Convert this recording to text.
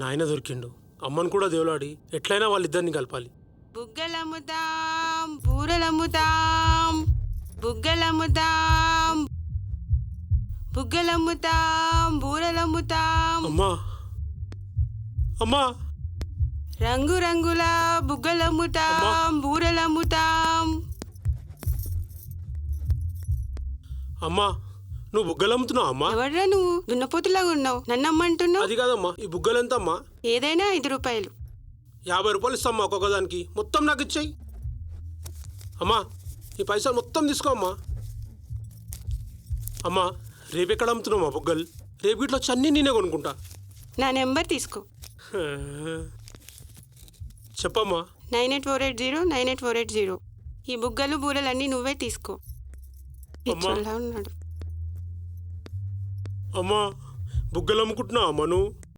నాయన దొరికిండు. అమ్మను కూడా దేవులాడి ఎట్లయినా వాళ్ళిద్దరిని కలపాలి. బుగ్గలమ్ముతాం బూరలమ్ముతాం బుగ్గలమ్ముతాం బుగ్గలమ్ముతాం బూరలమ్ముతాం. అమ్మా అమ్మా రంగు రంగుల బుగ్గలమ్ముతాం బూరలమ్ముతాం. అమ్మా నువ్వు బుగ్గలు అమ్ముతున్నావు అమ్మా? ఎవడ్రా నువ్వు? దున్నపోతులాగా ఉన్నావు, నన్ను అమ్మంటున్నావు? అది కాదమ్మా, ఈ బుగ్గలు ఎంత అమ్మా? ఏదైనా 5 రూపాయలు. 50 రూపాయలు ఇస్తామ్మా ఒక్కొక్క దానికి. మొత్తం నాకు ఇచ్చేయి అమ్మా. ఈ పైసలు మొత్తం తీసుకో అమ్మా. అమ్మా రేపు ఎక్కడ అమ్ముతున్నావు మా బుగ్గలు? రేపు ఇట్లా వచ్చి అన్నీ నేనే కొనుక్కుంటా. నా నెంబర్ తీసుకో. చెప్పమ్మా. 9848098480. ఈ బుగ్గలు బూరలన్నీ నువ్వే తీసుకో. అమ్మా ఉన్నాడు. అమ్మా బుగ్గలు అమ్ముకుంటున్నావు అమ్మా నువ్వు?